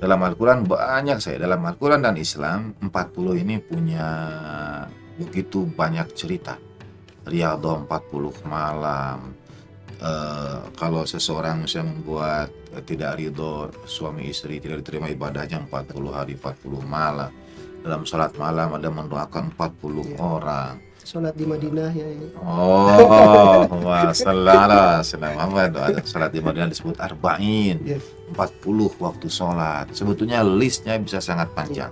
Dalam Al-Quran banyak saya. Dalam Al-Quran dan Islam 40 ini punya begitu banyak cerita. Riyadhah 40 malam. Kalau seseorang misalnya membuat tidak ridho suami istri, tidak diterima ibadahnya 40 hari 40 malam. Dalam salat malam ada mendoakan 40 Ya, orang. sholat di Madinah ya. Oh, masalah Muhammad. Ada salat di Madinah disebut arba'in, Ya, 40 waktu sholat. Sebetulnya listnya bisa sangat panjang.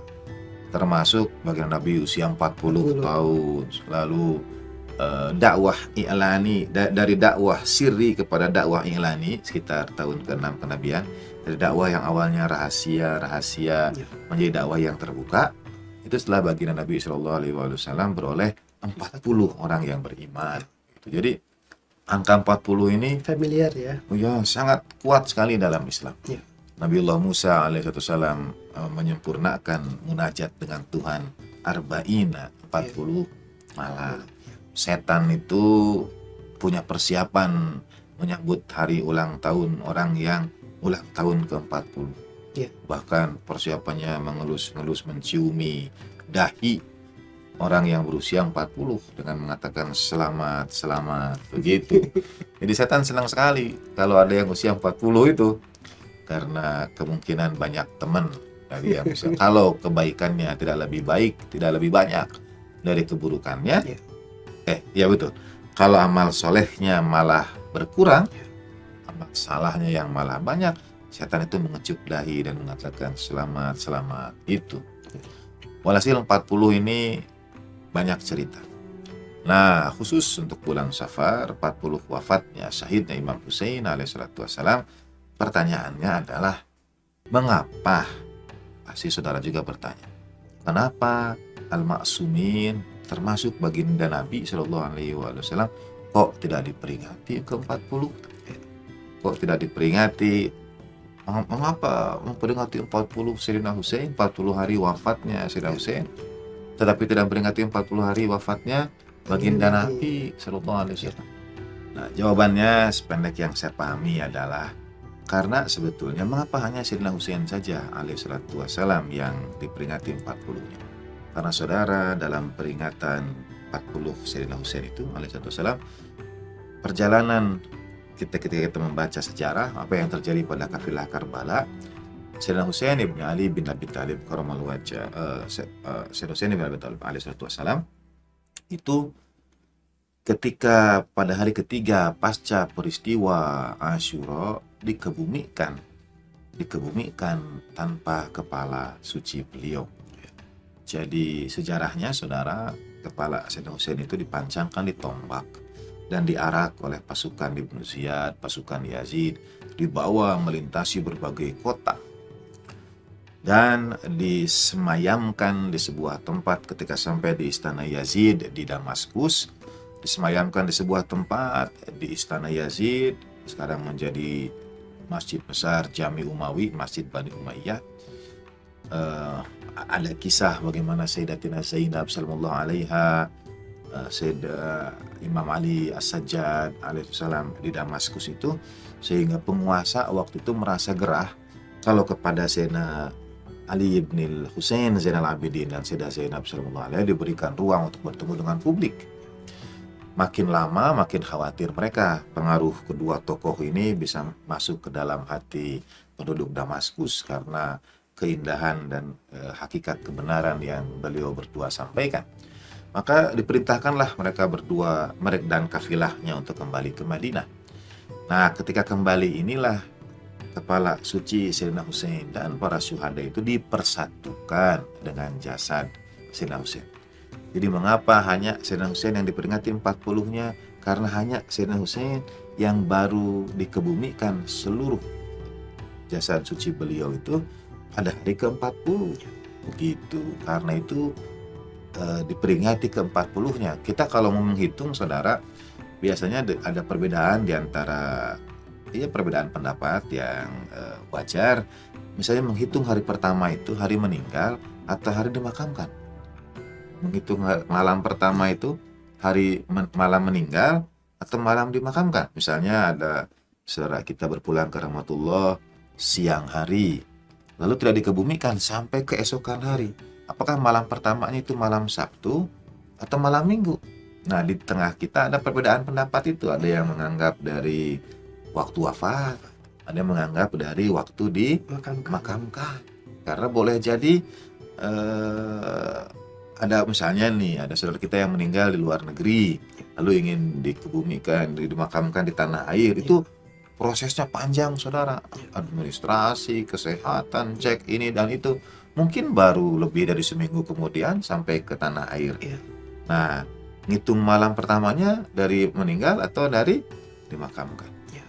Termasuk bagian Nabi usia 40 40. tahun. Lalu dakwah i'lani, dari dakwah sirri kepada dakwah i'lani sekitar tahun ke-6 kenabian. Dari dakwah yang awalnya rahasia Ya. menjadi dakwah yang terbuka. Itu setelah baginda Nabi Shallallahu Alaihi Wasallam beroleh 40 orang yang beriman. Gitu. Jadi angka 40 ini Familiar ya. sangat kuat sekali dalam Islam. Ya. Nabiullah Musa alaihissalam menyempurnakan munajat dengan Tuhan arba'ina 40 malam. Setan itu punya persiapan menyambut hari ulang tahun orang yang ulang tahun ke-40. Ya. Bahkan persiapannya mengelus-ngelus menciumi dahi orang yang berusia 40 dengan mengatakan selamat, selamat, begitu. Jadi setan senang sekali kalau ada yang usia 40 itu, karena kemungkinan banyak teman dari yang usia. Kalau kebaikannya tidak lebih baik, tidak lebih banyak dari keburukannya, ya betul. Kalau amal solehnya malah berkurang, amal salahnya yang malah banyak, setan itu mengecup dahi dan mengatakan selamat, selamat, itu. Walhasil 40 ini banyak cerita. Nah, khusus untuk bulan Safar, 40 wafatnya syahidnya Imam Husain alaihissalatu wassalam, pertanyaannya adalah mengapa? Pasti saudara juga bertanya, kenapa Al-Ma'sumin termasuk baginda Nabi Shallallahu Alaihi Wasallam kok tidak diperingati ke-40? Kok tidak diperingati? Mengapa memperingati 40 Sayyidina Husain, 40 hari wafatnya Sayyidina Husain, tetapi tidak memperingati 40 hari wafatnya baginda Nabi Shallallahu Alaihi Wasallam? Nah, jawabannya sependek yang saya pahami adalah karena sebetulnya mengapa hanya Sayyidina Husain saja alaihissalatu wassalam yang diperingati 40-nya? Karena saudara, dalam peringatan 40 Sayyidina Husain itu alaihissalatu wassalam, perjalanan ketika kita membaca sejarah apa yang terjadi pada kafilah Karbala, Sayyidina Husain ibn Ali bin Abi Thalib karamallahu wajhah, Sayyidina Husain ibn Abi Thalib alaihissalatu wassalam itu ketika pada hari ketiga pasca peristiwa Asyura dikebumikan tanpa kepala suci beliau. Jadi sejarahnya saudara, kepala Sayyidina Husain itu dipancangkan di tombak dan diarak oleh pasukan Ibnu Ziyad, pasukan Yazid, dibawa melintasi berbagai kota dan disemayamkan di sebuah tempat. Ketika sampai di istana Yazid di Damaskus, disemayamkan di sebuah tempat di istana Yazid, sekarang menjadi masjid besar Jami Umawi, Masjid Bani Umayyah. Ada kisah bagaimana Sayyidatina Zainab sallallahu alaiha, Imam Ali As-Sajjad alaihissalam di Damaskus itu, sehingga penguasa waktu itu merasa gerah kalau kepada Sayyidina Ali ibn Husain Zainal Abidin dan Sayyidah Zainab sallallahu alaiha diberikan ruang untuk bertemu dengan publik. Makin lama makin khawatir mereka pengaruh kedua tokoh ini bisa masuk ke dalam hati penduduk Damaskus karena keindahan dan hakikat kebenaran yang beliau berdua sampaikan. Maka diperintahkanlah mereka berdua, mereka dan kafilahnya, untuk kembali ke Madinah. Nah, ketika kembali inilah kepala suci Sayyidina Husain dan para syuhada itu dipersatukan dengan jasad Sayyidina Husain. Jadi mengapa hanya Sayyidina Husain yang diperingati 40-nya? Karena hanya Sayyidina Husain yang baru dikebumikan seluruh jasad suci beliau itu pada hari ke-40. Begitu. Karena itu diperingati ke-40-nya. Kita kalau mau menghitung saudara, biasanya ada perbedaan di antara perbedaan pendapat yang wajar. Misalnya menghitung hari pertama itu hari meninggal atau hari dimakamkan. Menghitung malam pertama itu hari malam meninggal atau malam dimakamkan. Misalnya ada saudara kita berpulang ke rahmatullah siang hari, lalu tidak dikebumikan sampai keesokan hari. Apakah malam pertamanya itu malam Sabtu atau malam Minggu? Nah, di tengah kita ada perbedaan pendapat itu. Ada yang menganggap dari waktu wafat, ada yang menganggap dari waktu dimakamkan. Karena boleh jadi ada misalnya nih, ada saudara kita yang meninggal di luar negeri, lalu ingin dikebumikan, dimakamkan di tanah air. Itu prosesnya panjang, saudara. Administrasi, kesehatan, cek ini dan itu. Mungkin baru lebih dari seminggu kemudian sampai ke tanah air. Iya. Nah, ngitung malam pertamanya dari meninggal atau dari dimakamkan. Iya.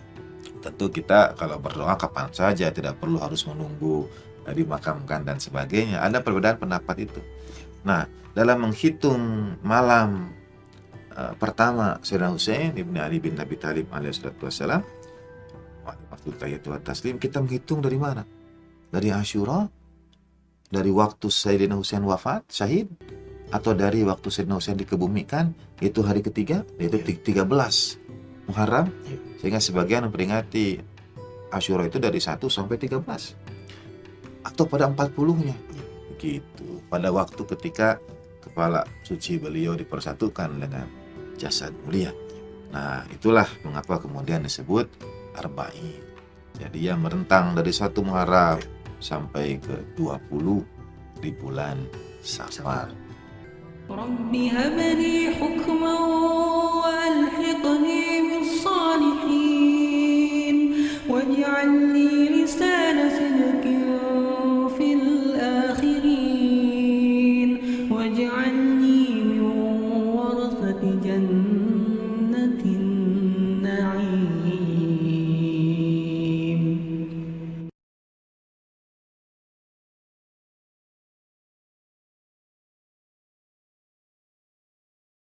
Tentu kita kalau berdoa kapan saja, tidak perlu harus menunggu dimakamkan dan sebagainya. Ada perbedaan pendapat itu. Nah, dalam menghitung malam pertama Sayyidina Husain ibn Ali bin Abi Thalib alaihissalam, waktu tahiyatul taslim, kita menghitung dari mana? Dari Asyura, dari waktu Sayyidina Husain wafat, syahid, atau dari waktu Sayyidina Husain dikebumikan, yaitu hari ketiga, yaitu 13 Muharram, sehingga sebagian memperingati Asyura itu dari 1 sampai 13, atau pada 40-nya, begitu. Pada waktu ketika kepala suci beliau dipersatukan dengan jasad mulia. Nah, itulah mengapa kemudian disebut Arba'in. Jadi yang merentang dari 1 Muharram sampai ke 20 di bulan Safar. رب هب لي حكما وألحقني